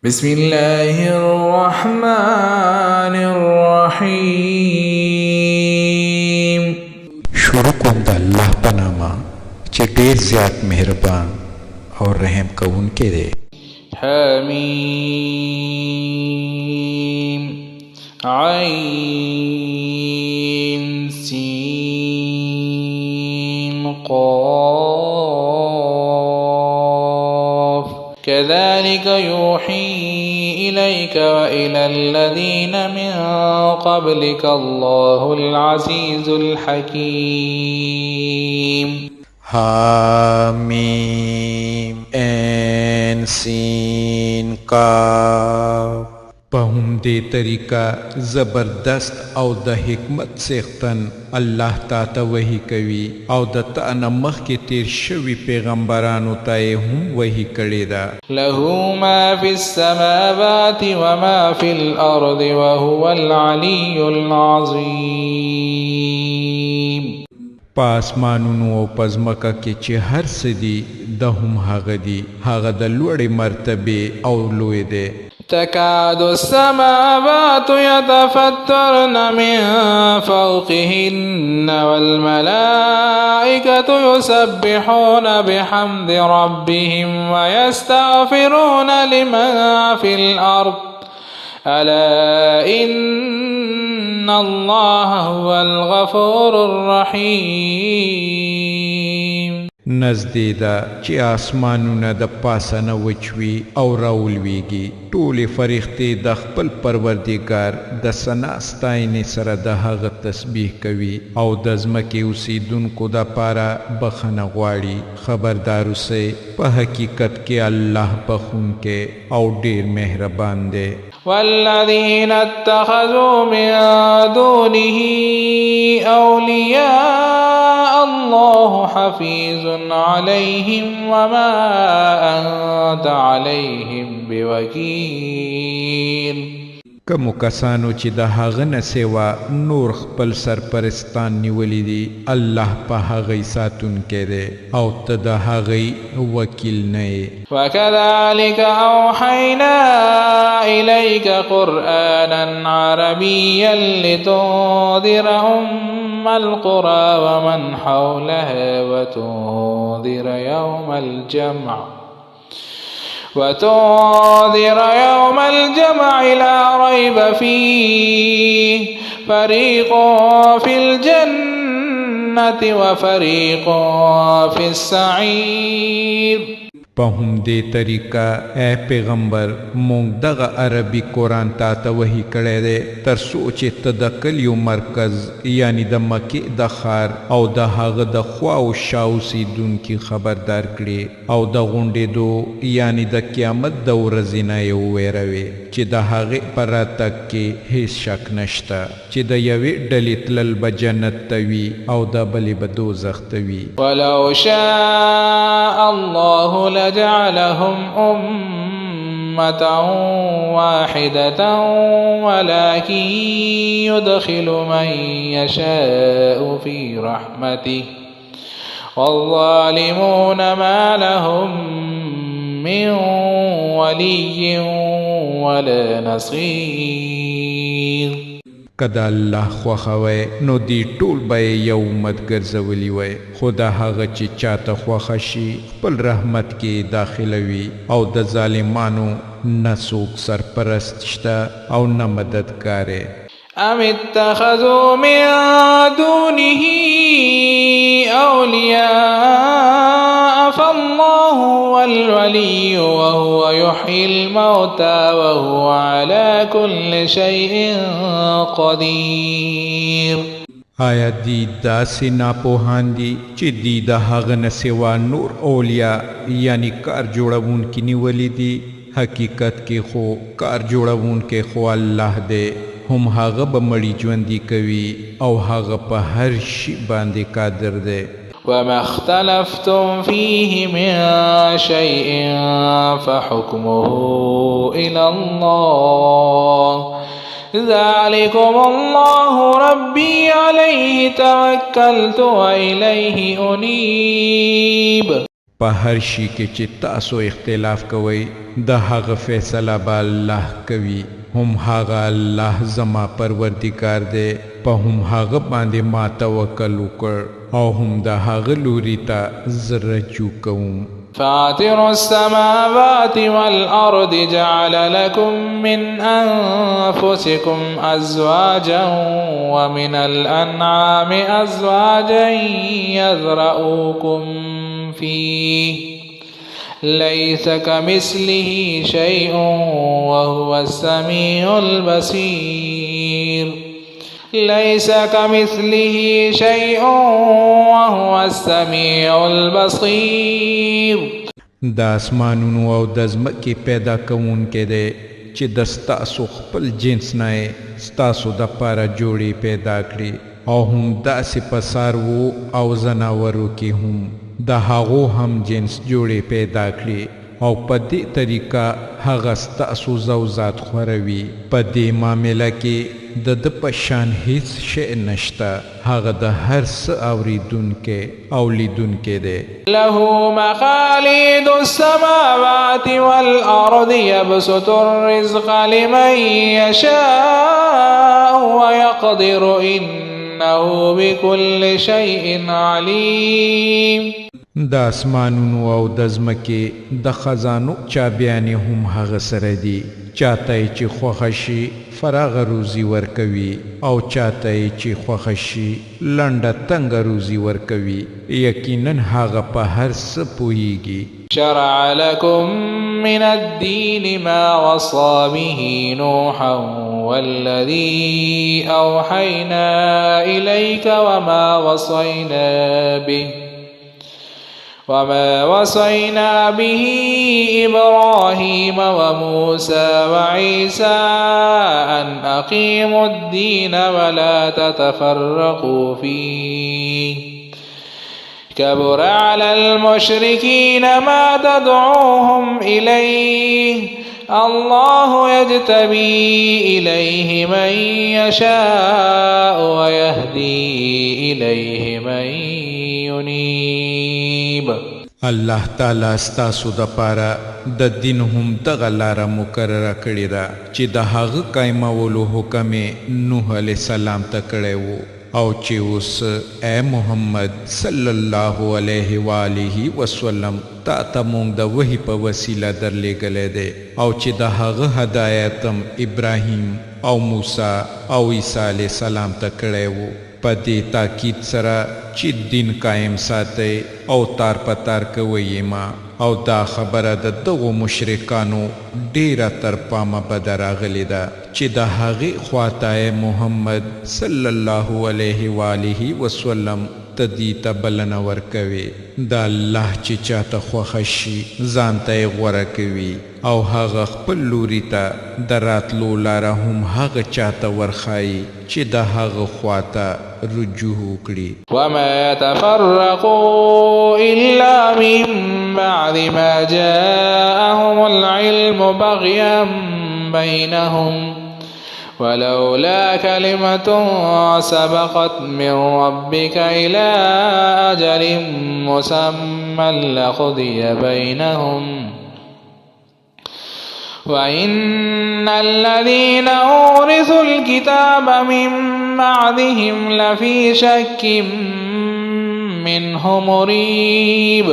بسم الله الرحمن الرحیم. شروع کوم د الله په نامه چې ډېر زیات مهربان او رحم کوونکی دی. حمیم عین سین قاف كذلك يوحي إليك وإلى الذين من قبلك الله العزيز الحكيم. حامیم عین سین کاف. په همدې طریقه زبردست او د حکمت څښتن الله تا ته وحی کوي او د تا نه مخکې تیر شوي پیغمبرانو ته یې هم وحی کړې ده. له ما في السماوات وما في الأرض وهو العلي العظيم. په اسمانونو او په ځمکه کې چې هر څه دي د هم هغه دي، هغه د لوړې مرتبې او لوی دی. تكاد السماوات يتفطرن من فوقهن والملائكة يسبحون بحمد ربهم ويستغفرون لمن في الأرض ألا إن الله هو الغفور الرحيم. نزدې ده چې آسمانونه د پاسه نه وچوي او راولویږي، ټولې فرښتې د خپل پروردګار د ثنا ستاینې سره د هغه تسبیح کوي او د ځمکې اوسیدونکو دپاره بخښنه غواړي. خبردار اوسئ، په حقیقت کې الله بخښونکی او ډېر مهربان دی. والذين اتخذوا من دونه أولياء الله حفيظ عليهم وما أنت عليهم بوكيل. کومو کسانو چې د هغه نه سوا نور خپل سرپرستان نیولی دي، الله په هغې ساتونکی دی او ته د هغې وکیل نه یې. وكذلك أوحينا إليك قرآنا عربيا لتنذر أم القرى ومن حولها وتنذر يوم الجمع لا ريب فيه فريق في الجنة وفريق في السعير. په همدې طریقه ای پیغمبر موږ دغه عربي قرآن تا ته وحی کړی دی تر څو چې ته د کلیو مرکز یعنی د مکې د ښار او د هغه د خوا او شا اوسېدونکي خبردار کړي او د غونډېدو یعنی د قیامت د ورځې نه یې وویروې چې د هغې په راتګ کې هیڅ شک نشته چې د یوې ډلې تلل به جنت ته وي او د بلې به دوزخ ته وي. ولو شاء الله لجعلهم أمة واحدة ولكن يدخل من يشاء في رحمته والظالمون ما لهم من ولي ولا نصير. کدا الله خوښه وی نو دی ټول به یو امت ګرځولی وی، خو د هغه چې چاته خوښه شي خپل رحمت کې داخلوي او د ظالمانو نه څوک سرپرست شته او نه مددگار. ام اتخذوا من دونه أولياء فالله هو الولي وهو يحيي الموتى وهو على كل شيء قدير. آیا دی داسې ناپوهان دي چې دی د هغه نه سوا نور اولیا یعنی کار جوړونکي نیولي دي؟ حقیقت کې خو کار جوړونکی خو الله دی، هم هغه به مړي ژوندي کوي او هغه په هر شي باندې قادر دی. وما اختلفتم فيه من شيء فحكمه إلى الله ذلكم الله ربي عليه توكلت وإليه أنيب. په هر شي کې چې تاسو اختلاف کوئ د هغه فیصله به الله کوي هم هغه الله زما پروردګار دی په هم هغه باندې ما توکل وکړ او هم د هغه لوري ته زه رجوع کوم فاطر السماوات والأرض جعل لكم من أنفسكم أزواجا ومن الأنعام أزواجا يذرؤكم فيه ليس كمثله شيء وهو السميع البصير ليس كمثله شيء وهو السميع البصير د اسمانونو او د ځمکې پیدا کوونکی دی چې د ستاسو خپل جنس نه ستاسو دپاره جوړې پیدا کړي او هم داسې په څاروو او ځناورو کې هم د هغو هم جنس جوړې پیدا کړي او په دې طریقه هغه ستاسو زوزات خوروي په دې معامله کې د په شان هیڅ شی نشته هغه د هر څه اوریدونکی او لیدونکی دی له مقاليد السماوات والأرض يبسط الرزق لمن يشاء ويقدر إنه بكل شيء عليم د اسمانونو او د ځمکې د خزانو چابیانې هم هغه سره دي چاته چې خوښه شي فراغه روزي ورکوي او چاته چې خوښه شي لنډه تنګه روزي ورکوي یقینا هغه په هر څه پوهیږي شرع لكم من الدين ما وصى به نوحا والذي أوحينا إليك وما وصينا به إبراهيم وموسى وعيسى أن أقيموا الدين ولا تتفرقوا فيه كبر على المشركين ما تدعوهم إليه الله يجتبي إليه من يشاء ويهدي إليه من ينيب الله تعالی ستاسو د پاره د دین هم دغه لاره مقرره کړې ده چې د هغه قایمولو حکم نوح علیه السلام ته کړی و او چې اوس اے محمد صلی الله علیه و آله وسلم تا ته مونږ د وحی په وسیله درلیږلی دی او چې د هغه هدایت ابراهیم او موسی او عیسی علیه السلام ته کړی و په دې تاکید سره چې دین قائم ساتئ او تار په تار کوئ ما او دا خبره د دغو مشرکانو ډیره تر پامه بده راغلې ده چې د هغې خواته محمد صلی الله علیه و آله وسلم ته دې ته بلنه ورکوي د الله چې چاته خوښه شي ځان ته یې غوره کوي او هغه خپل لوري ته د راتلو لاره هم هغه چاته ورښایي چې د هغه خواته رجوع وکړي وما تفرقوا إلا من بعد ما جاءهم العلم بغيا بينهم ولولا كلمة سبقت من ربك إلى أجل مسمى لقضي بينهم وإن الذين أورثوا الكتاب من بعدهم لفي شك منه مريب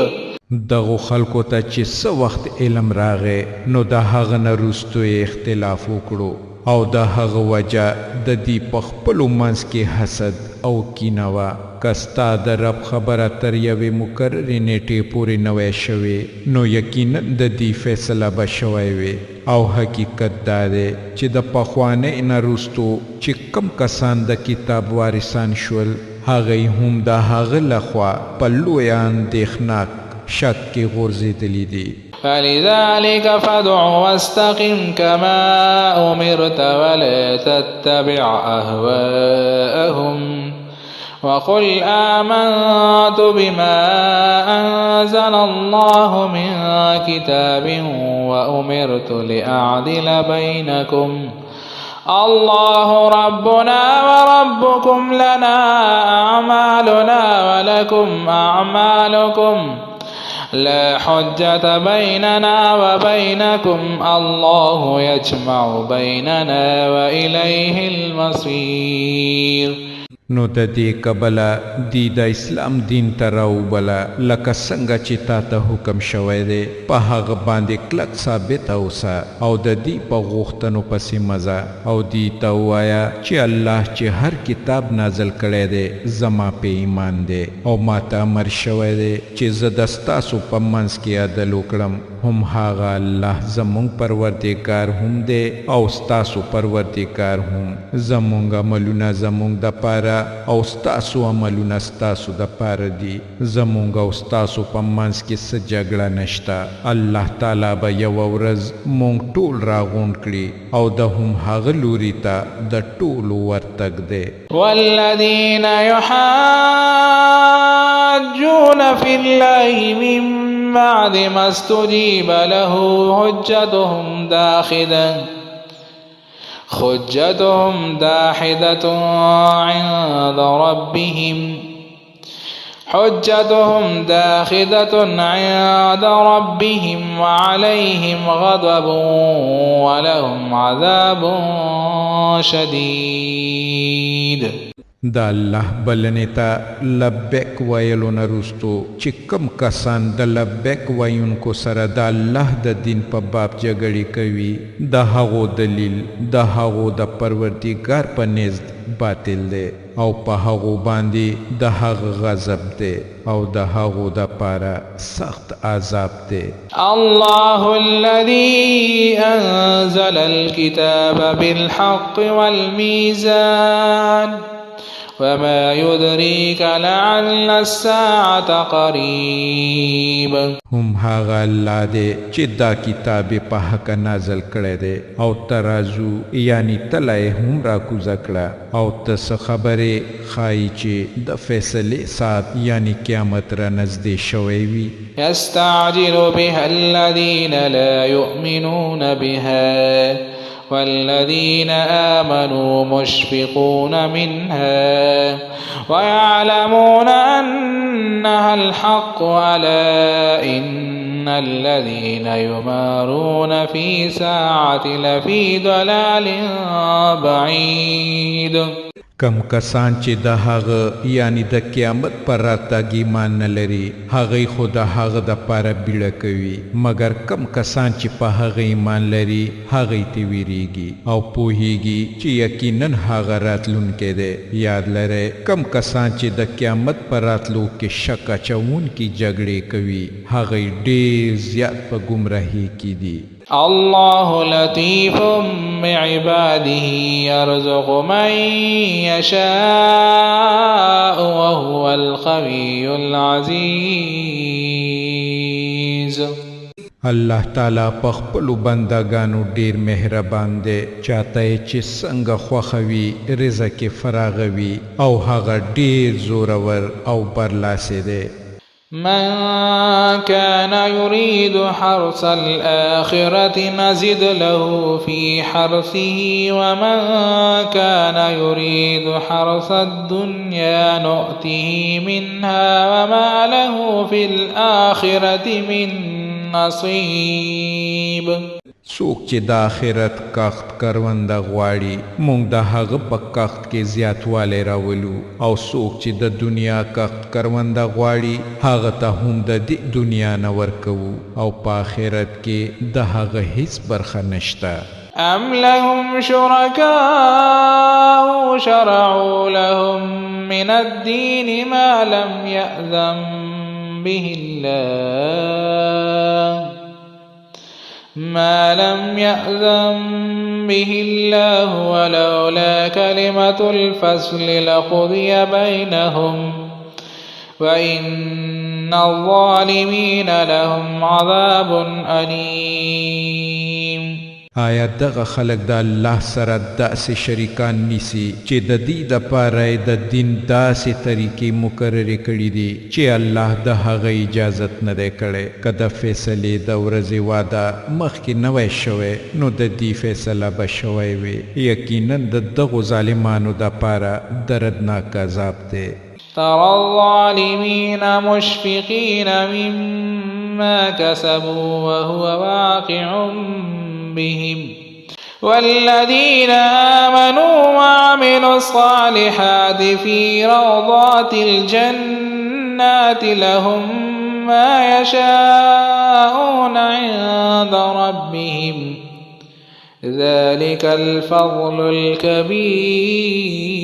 دغو خلکو ته چې څه وخت علم راغی نو د هغه نه وروستو اختلاف وکړو او د هغه وجه د دې په خپلو منځ کې حسد او کینه وه که ستا د رب خبره تر یوې مقررې نیټې پورې نه وی شوې نو یقینا د دې فیصله به شوی وي او حقیقت دا دی چې د پخوانۍ نه وروستو چې کم کسان د کتاب وارثان شول هغوی هم د هغه لخوا په لوی اندېښناک شک کې غورځېدلي دي فلذلك فادع واستقم كما أمرت ولا تتبع أهواءهم وقل آمنت بما أنزل الله من كتاب وأمرت لأعدل بينكم الله ربنا وربكم لنا أعمالنا ولكم أعمالكم لا حجة بيننا وبينكم الله يجمع بيننا وإليه المصير. نو د دې کبله دی د اسلام دین ته راوبله لکه څنګه چې تا ته حکم شوی دی په هغه باندې کلک ثابت اوسه او د دې په غوښتنو پسې مزه او دې ته ووایه چې الله چې هر کتاب نازل کړی دی زما په ایمان دی او ما ته امر شوی دی چې زه د ستاسو په منځ کې عدل وکړم هم هغه الله زمونږ پروردګار هم دی او ستاسو پروردګار هم. زمونږ عملونه زمونږ د پاره او ستاسو عملونه ستاسو د پاره دي. زمونږ او ستاسو په منځ کې څه جګړه نشته. الله تعالی به یوه ورځ مونږ ټول راغونډ کړي او د هم هغه لوري ته د ټولو ورتګ دی. والذین یحاجون فی الله من بعد ما استجیب له حجتهم داحدة عند ربهم وعليهم غضب ولهم عذاب شديد. دا الله بلنې ته لبیک ویلو نه وروستو چې کم کسان د لبیک ویونکو سره د الله د دین په باب جګړې کوي د هغو دلیل د هغو د پروردګار په نزد باطل دی او په هغو باندې د هغه غضب دی او د هغو د پاره سخت عذاب دی. الله الذي انزل الكتاب بالحق والميزان وما يدريك لعل الساعة قريب. هم هغه الله دی چې دا کتاب په حق نازل کړی دی او ترازو یعنی تله هم راکوزه کړه او ته څه خبرې ښایي چې د فیصلې ساعت یعنی قیامت را نږدې شوی وي. يستعجل بها الذين لا يؤمنون بها والذين آمنوا مشفقون منها ويعلمون أنها الحق ألا إن الذين يمارون في ساعة لفي ضلال بعيد. کم کسان چې د هغه یعنی د قیامت پر راتګ ایمان نه لري هغوی خو د هغه دپاره بیړه کوي مګر کم کسان چې په هغه ایمان لري هغوی ته ویریږي او پوهیږي چې یقینا هغه راتلونکی دی. یاد لرئ کم کسان چې د قیامت پر راتلو کې شک اچوونکي جګړې کوي هغوی ډېر زیات په ګمراهۍ کې دي. الله لطيف بعباده يرزق من يشاء وهو القوي العزيز. الله تعالی په خپلو بندګانو ډیر مهربان دی چاته چې څنګه خوښوي رزق یې فراغوي او هغه ډیر زورور او برلاسې دی. من كان يريد حرث الآخرة نزد له في حرثه ومن كان يريد حرث الدنيا نؤته منها وما له في الآخرة من نصيب. څوک چې د آخرت کښت کرونده غواړي موږ د هغه په کښت کې زیاتوالی راولو او څوک چې د دنیا کښت کرونده غواړي هغه ته هم د دې دنیا نه ورکوو او په آخرت کې د هغه هیڅ برخه نشته. أم لهم شركاء شرعوا لهم من الدين ما لم يأذن به الله ولولا كلمة الفصل لقضي بينهم وإن الظالمين لهم عذاب أليم. آیا دغه خلق د الله سره داسې شریکان نیسي چې د دې دپاره د دین داسې طریقې مقررې کړي دي چې الله د هغه اجازت نه دی کړی که د فیصلې د ورځې واده مخکې نه وی شوی نو د دې فیصله به شوی وي. یقینا د دغو ظالمانو دپاره دردناک عذاب دی. ترى الظالمين مشفقين مما ما كسبوا وهو واقع بهم والذين آمنوا وعملوا الصالحات في روضات الجنات لهم ما يشاءون عند ربهم ذلك الفضل الكبير.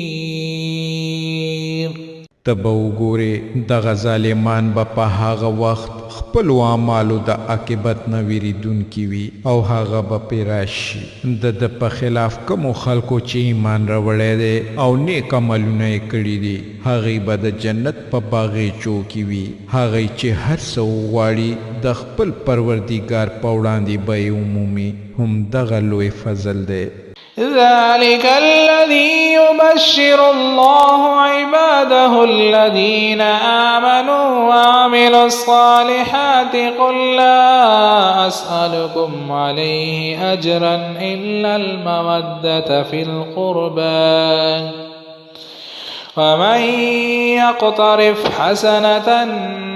تبه وګورې دغه ظالمان به په هغه وخت خپلو اعمالو د عاقبت نه ویریدونکي وي او هغه به پرې راشي د په خلاف کومو خلکو چې ایمان راوړی دی او نیک عملونه یې کړي دي هغوی به د جنت په باغیچو کې وي هغوی چې هر څه وغواړي د خپل پروردګار په وړاندې به یې ومومي هم دغه لوی فضل دی. ذلك الذي يبشر الله عباده الذين آمنوا وعملوا الصالحات قل لا أسألكم عليه أجرا إلا المودة في القربى ومن يقترف حسنة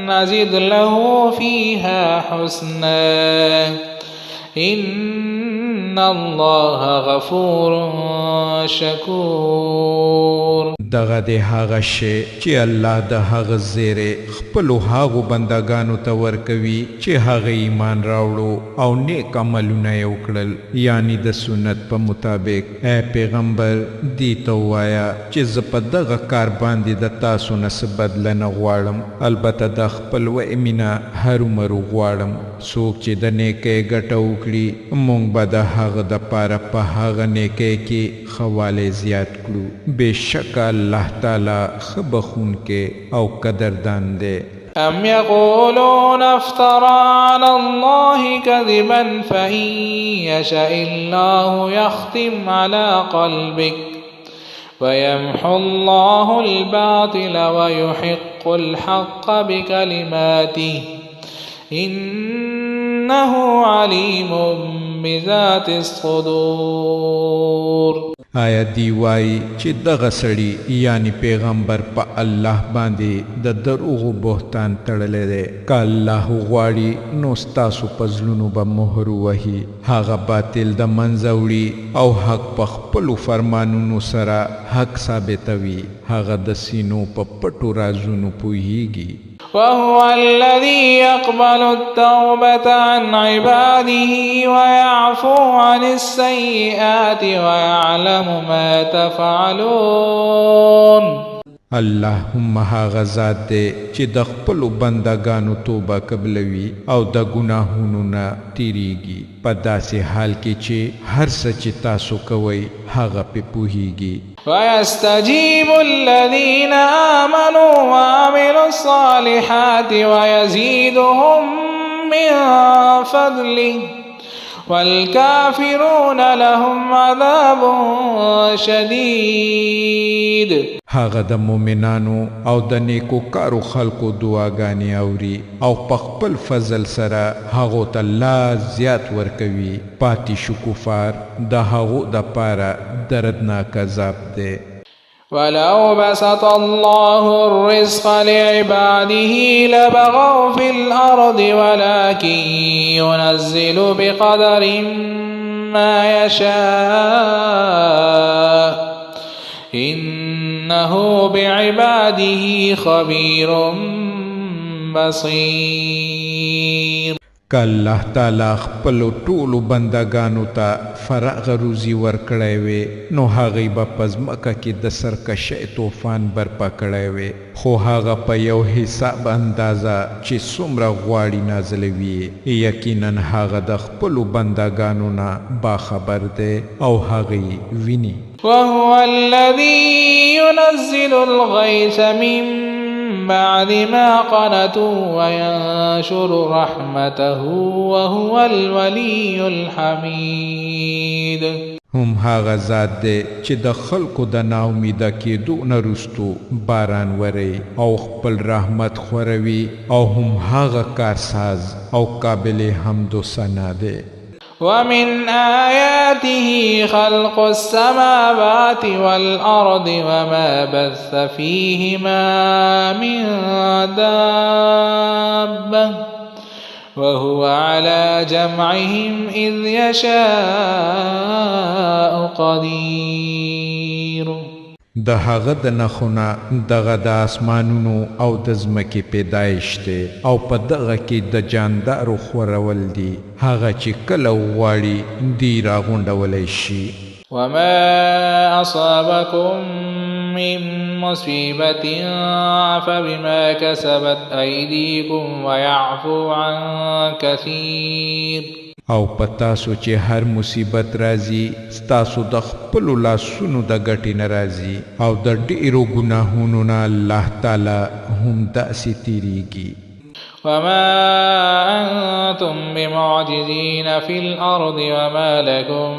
نزد له فيها حسنا إن الله غفور شکور. دغه د هغه شی چې الله د هغه زیری خپلو هغو بندګانو ته ورکوي چې هغه ایمان راوړو او نیک عملونه یې وکړل یعنی د سنت په مطابق. ای پیغمبر دې ته ووایه چې زه په دغه کار باندې د تاسو نه څه بدله نه غواړم البته د خپلوۍ مینه هرومرو غواړم. څوک چې د نیکۍ ګټه وکړي موږ به د هغه دپاره په هغه نیکۍ کې ښه والی زیات کړو. بېشکه الله تعالی ښه بخښونکی او قدردان دی. أم يقولون افترى على الله كذبا فإن يشاء الله يختم على قلبك ويمحو الله الباطل ويحق الحق بكلماته إنه عليم بذات الصدور. آیا دی وای چې دغه سړي یعنی پیغمبر په الله باندې د دروغو بهتان تړلی دی که الله غواړي نو ستاسو په زړونو به مهر ووهي هغه باطل د منځه وړي او حق په خپلو فرمانونو سره حق ثابتوي هغه د سینو په پټو رازونو پوهیږي. وهو الذي يقبل التوبة عن عباده ويعفو عن السيئات ويعلم ما تفعلون. الله هم هغه ذات دی چې د خپلو بندګانو توبه قبلوي او د ګناهونو نه تیریږي په داسې حال کې چې هر څه چې تاسو کوئ هغه پې پوهیږي. ويستجيب الذين آمنوا وعملوا الصالحات ويزيدهم من فضله والكافرون لهم عذاب شديد. هغه د مؤمنانو او د نیکو کارو خلکو دعاګانې اوري او په خپل فضل سره هغو ته لا زیات ورکوي. پاتې شو کفار د هغو دپاره دردناک عذاب دی. ولو بسط الله الرزق لعباده لبغوا في الأرض ولكن ينزل بقدر ما يشاء إنه بعباده خبير بصير. که الله تعالی خپلو ټولو بندګانو ته فراغ روزي ورکړی وی نو هغوی به په ځمکه کې د سرکشۍ طوفان برپا کړی وی خو هغه په یو حساب اندازه چې څومره غواړي نازلوي یقینا هغه د خپلو بندګانو نه باخبر دی او هغوی ویني. وهو الذي ينزل الغيث من بعد ما قنطوا وينشر رحمته وهو الولي الحميد. هم هغه ذات دی چې د خلکو د ناامیده کېدو نه وروستو باران وری او خپل رحمت خوروي او هم هغه کارساز او قابل حمد و ثنا دی. ومن آياته خلق السماوات والأرض وما بث فيهما من دابة وهو على جمعهم إذ يشاء قدير. د هغه د نخونه دغه د اسمانونو او د ځمکې پیدایش دی او په دغه کې د جاندارو خورول دي هغه چې کله وغواړي دی راغونډولی شي. وما أصابكم من مصيبة فبما كسبت أيديكم ويعفو عن كثير. او پتاسو چې هر مصیبت راځي ستاسو د خپلو لاسونو د ګټې نه راځي او د ډېرو ګناهونو نه الله تعالی هم داسې تیریږي. وما أنتم بمعجزين في الأرض وما لكم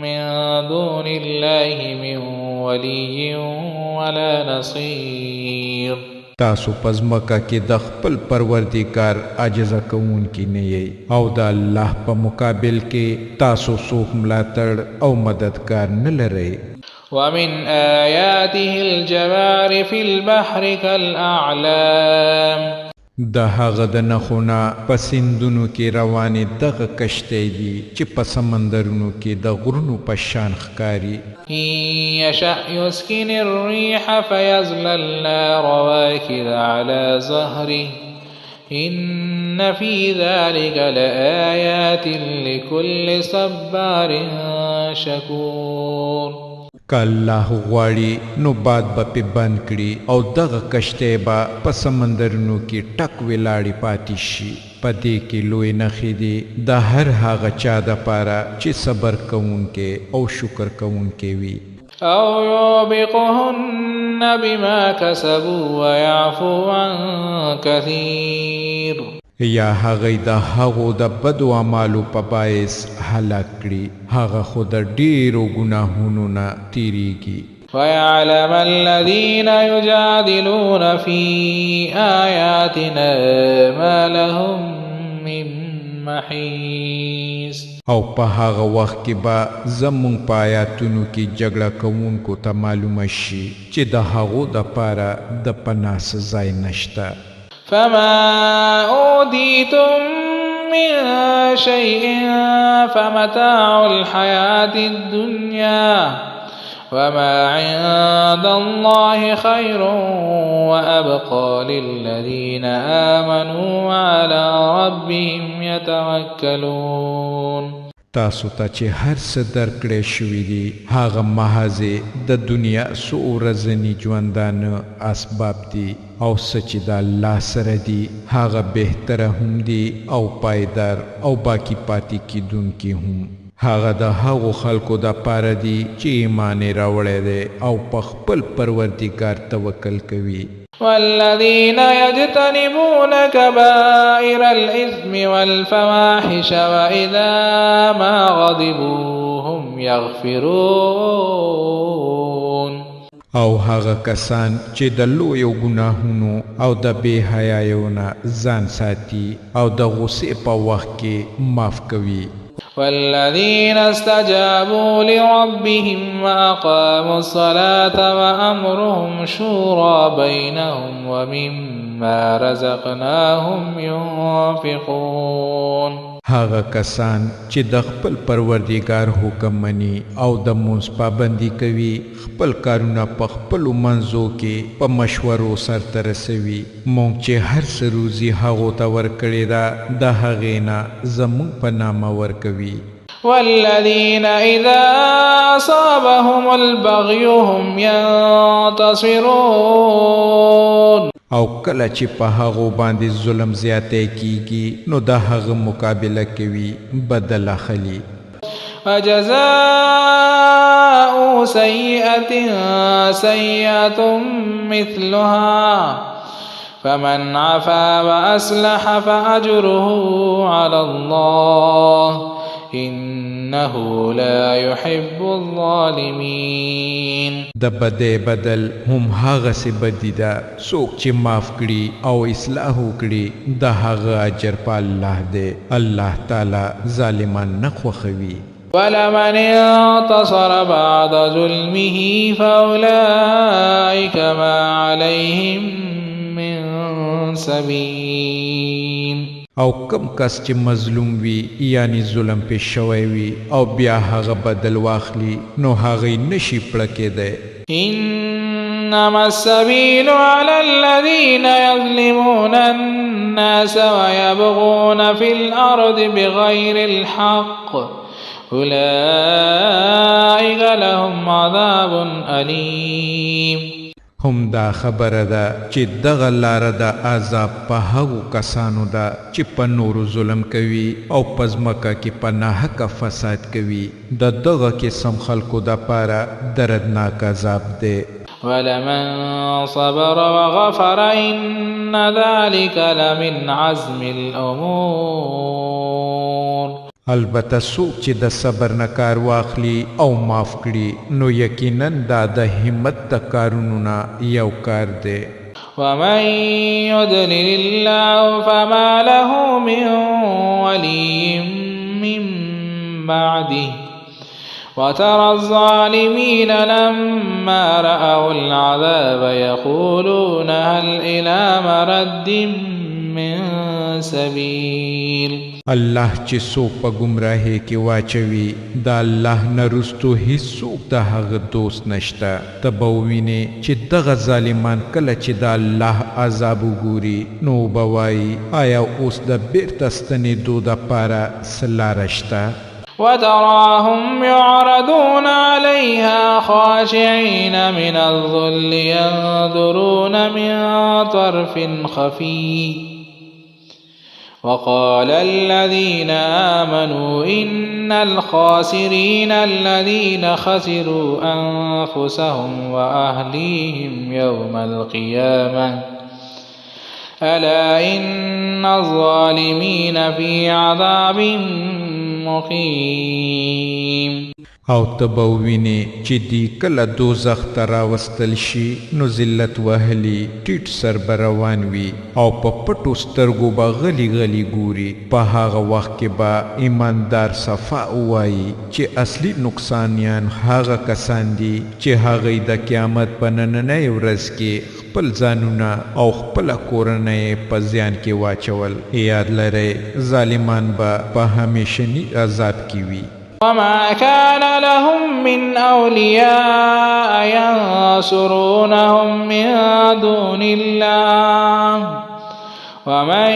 من دون الله من ولي ولا نصير. تاسو پزمکه کې د خپل پروردګار عاجزه کوونکي نه یې او د الله په مقابل کې تاسو څوک ملاتړ او مددگار نه لرئ. ومن آياته الجوار في البحر كالأعلام. د هغه د نخونه په سیندونو کې روانې دغه کشتۍ دي چې په سمندرونو کې د غرونو په شان ښکاري. إن يشأ يسكن الريح فيظللن رواكد على ظهره إن في ذلك لآيات لكل صبار شكور. که الله غواړي نو باد به پې بند کړي او دغه کشتۍ به په سمندرونو کې ټک ولاړې پاتې شي. په دې کې لوی نښې دي د هر هغه چا دپاره چې صبر کوونکی او شکر کوونکی وي. أو يوبقهن بما كسبوا ويعفو عن كثير. یا هغه د هغو د بدو اعمالو په باعث هلاک کړي هغه خو د ډېرو ګناهونو نه تیریږي. ويعلم الذين يجادلون في آياتنا ما لهم من محيص. او په هغه وخت کې به زمونږ په آیاتونو کې جګړه کوونکو ته معلومه شي چې د هغو دپاره د پناه څه ځای نشته. فما أوتيتم من شيء فمتاع الحياة الدنيا وما عند الله خير وأبقى للذين آمنوا وعلى ربهم يتوكلون. تاسو ته چې هر څه درکړی شوي دي هغه محضې د دنیا څو ورځني ژوندانه اسباب دي او څه چې د الله سره دي هغه بهتره هم دي او پایدار او باقی پاتې کیدونکي هم. هغه د هغو خلکو دپاره دي چې ایمان یې راوړی دی او په خپل پروردګار توکل کوي. والذين يجتنبون كبائر الإثم والفواحش وإذا ما غضبوا هم يغفرون. او هغه کسان چې د لویو ګناهونو او د بې حیاییو نه ځان ساتي او د غصې په وخت کې معاف کوي. والذين استجابوا لربهم وأقاموا الصلاة وأمرهم شورى بينهم ومما رزقناهم ينفقون. هغه کسان چې د خپل پروردګار حکم مني او د مونځ پابندي کوي خپل کارونه په خپلو منځو کې په مشورو سرته رسوي. مونږ چې هر څه روزي هغو ته ورکړې ده د هغې نه زموږ په نامه ورکوي. والذين إذا أصابهم البغي هم ينتصرون. او کله چې په هغو باندې ظلم زیاتی کیږي نو د هغه مقابله کوي بدل اخلي. وجزاء سيئة سيئة مثلها فمن عفا وأصلح فأجره على الله إنه لا يحب الظالمين. د بدې بدل هم هغه سي بدی ده څوک چې معاف کړي او اصلاح وکړي د هغه اجر په الله دی. الله تعالی ظالمان نه خوښوي. ولمن انتصر بعد ظلمه فأولئك ما عليهم من سبيل. او کم کس چې مظلوم وي یعنی ظلم پې شوی وي او بیا هغه بدل واخلي نو هغه نشي پړه کېدی. إنما السبيل على الذين يظلمون الناس ويبغون في الأرض بغير الحق أولئك لهم عذاب أليم. هم دا خبره ده چې دغه لاره د عذاب په هغو کسانو ده چې په نورو ظلم کوي او په ځمکه کې په ناحقه فساد کوي. د دغه قسم خلکو دپاره دردناک عذاب دی. ولمن صبر وغفر إن ذلك لمن عزم الأمور. البته څوک چې د صبر نه کار واخلي او معاف کړي نو یقینا دا د همت د کارونو نه یو کار دی. ومن يضلل الله فما له من ولي من بعده وترى الظالمين لما رأوا العذاب يقولون هل إلى مرد من سبيل. الله چې څوک په ګمراهۍ کې واچوي د الله نه رستو هیڅوک د هغه دوست نشته. ته به ووینې چې دغه ظالمان کله چې د الله عذاب وګوري نو به وایي آیا اوس د بیرته ستنېدو دپاره څه لاره شته؟ وتراهم يعرضون عليها خاشعين من الذل ينظرون من طرف خفي وقال الذين آمنوا إن الخاسرين الذين خسروا أنفسهم وأهليهم يوم القيامة ألا إن الظالمين في عذاب مقيم. او ته به ووینې چې دی کله دوزخ ته راوستل شي نو ذلت وهلي ټیټ سر به روان وي او په پټو سترګو به غلي غلي ګوري. په هغه وخت کې به ایماندار صفا ووایي چې اصلي نقصانیان هغه کسان دي چې هغوی د قیامت په نننۍ ورځ کې خپل ځانونه او خپله کورنۍ په زیان کې واچول. یاد لرئ ظالمان به په همیشني عذاب کې وي. وما كان لهم من أولياء ينصرونهم من دون الله ومن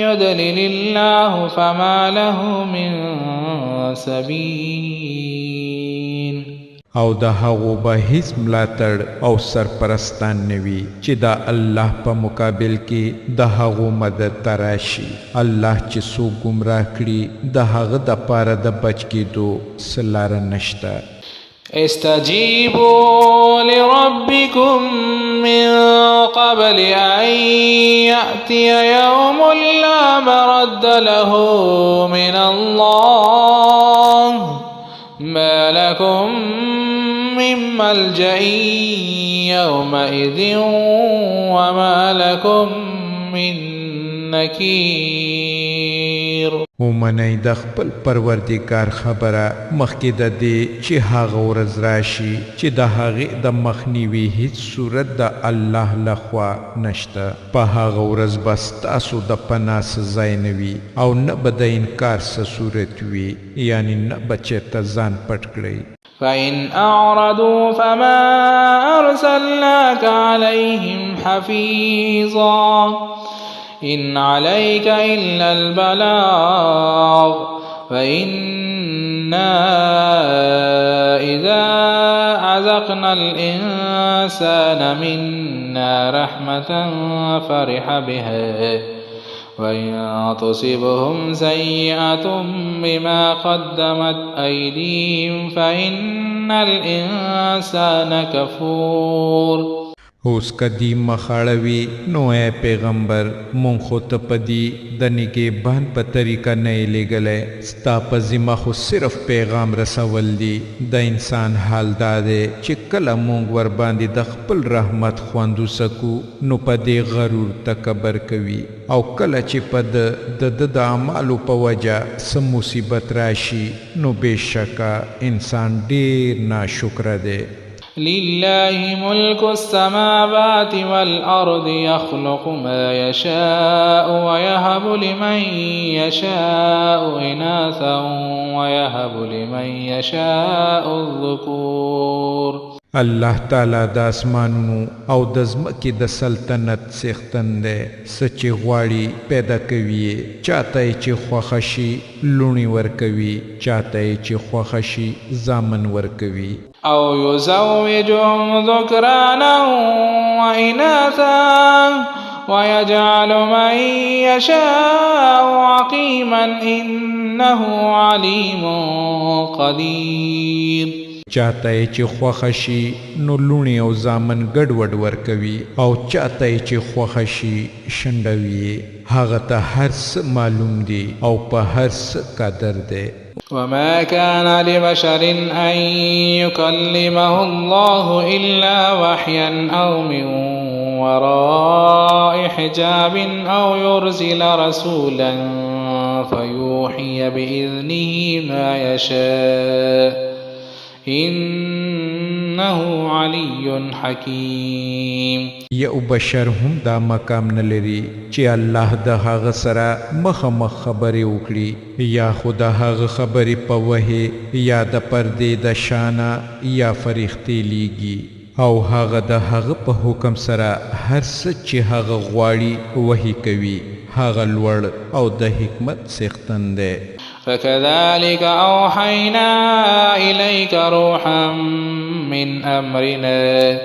يضلل الله فما له من سبيل. او د هغو به هیڅ ملاتړ او سرپرستان نه وي چې د الله په مقابل کې د هغو مدد ته راشي. الله چې څوک ګمراه کړي د هغه دپاره د بچ کېدو څه لاره نشته. استجيبوا لربكم من قبل أن يأتي يوم لا مرد له من الله ما لكم من ملجأ يومئذ وما لكم من نكير. ومنئ د خپل پروردګار خبره مخکې د دې چې هغه ورځ راشي چې د هغې د مخنیوي هیڅ صورت د الله لخوا نشته. په هغه ورځ به ستاسو د پناه څه ځای نه وي او نه به د انکار څه صورت وي یعنی نه به چېرته ځان پټ کړئ. فإن أعرضوا فما أرسلناك عليهم حفيظا إن عليك إلا البلاغ فإنا إذا أذقنا الإنسان منا رحمة فرح بها وإن تصبهم سيئة بما قدمت أيديهم فإن الإنسان كفور. اوس کدی مخاړوي نو اے پیغمبر مونږ خو ته پدی د نگهبان په طریقه نه لګلې ستا په ذمه خو صرف پیغام رسول دی. د انسان حال دا دی چې کله مونږ ور باندې د خپل رحمت خواندو سکو نو په دې غرور تکبر کوي او کله چې په د اعمالو په وجه څه مصیبت راشي نو بېشکه انسان ډېر ناشکره دی. لله ملك السماوات والأرض يخلق ما يشاء ويهب لمن يشاء إناثا ويهب لمن يشاء الذكور. الله تعالی د اسمانونو او د ځمکې د سلطنت څښتن دی. څه چې غواړي پیدا کوي، چاته یې چې خوښه شي لوڼې ورکوي، چاته یې چې خوښه شي زامن ورکوي. أو يزوجهم ذكرانا وإناثا ويجعل من يشاء عقيما إنه عليم قدير. چاته یې چې خوښه شي نو لوڼې او زامن ګډوډ ورکوي، او چاته یې چې خوښه شي شنډوي. هغه ته هر څه معلوم دی او په هر څه قادر دی. وما كان لبشر أن يكلمه الله إلا وحيا أو من وراء حجاب أو يرسل رسولا فيوحي بإذنه ما يشاء إنه علي حكيم. یو بشر هم دا مقام نلري چې الله د هغه سره مخامخ خبرې وکړي، یا خو د هغه خبرې په وحی یا د پردې د شانه یا فرښتې لیږي، او هغه د هغه په حکم سره هر څه چې هغه غواړي وحی کوي. هغه لوړ او د حکمت څښتن دی. فكذلك أوحينا إليك روحا من أمرنا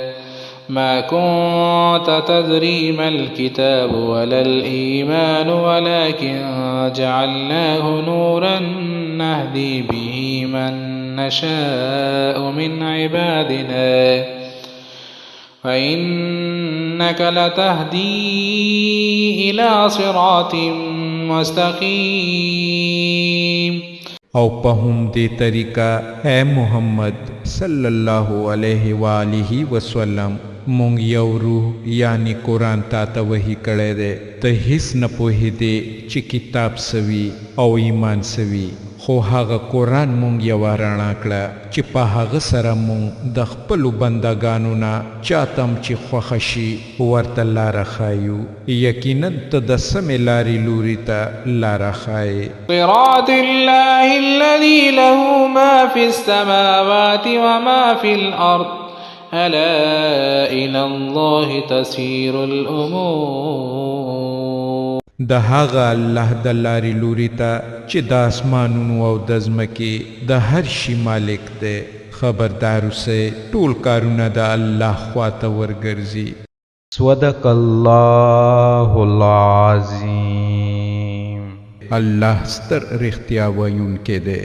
ما كنت تدري ما الكتاب ولا الإيمان ولكن جعلناه نورا نهدي به من نشاء من عبادنا فإنك لتهدي إلى صراط مستقيم. او په هم دې طریقه اے محمد صلی الله علیه و آله وسلم مونږ یو روح یعنی قرآن تا ته وحی کړی دی. ته هیڅ نه پوهېدې چې کتاب سوي او ایمان سوي، خو هغه قرآن مونږ یوه رڼا کړه چې په هغه سره مونږ د خپلو بندګانو نه چاتم چې خوښه شي ورته لاره ښایو. یقینا ته د سمې لارې لوري ته لاره ښایې. صراط الله الذي له ما في السماوات وما في الأرض ألا إلى الله تسير الأمور. د هغه الله د لارې لوري ته چې د اسمانونو او د ځمکې د هر شي مالک دی. خبردار اوسئ ټول کارونه د الله خواته ورګرځي. صدق الله العظیم. الله ستر رښتیا ویونکی دی.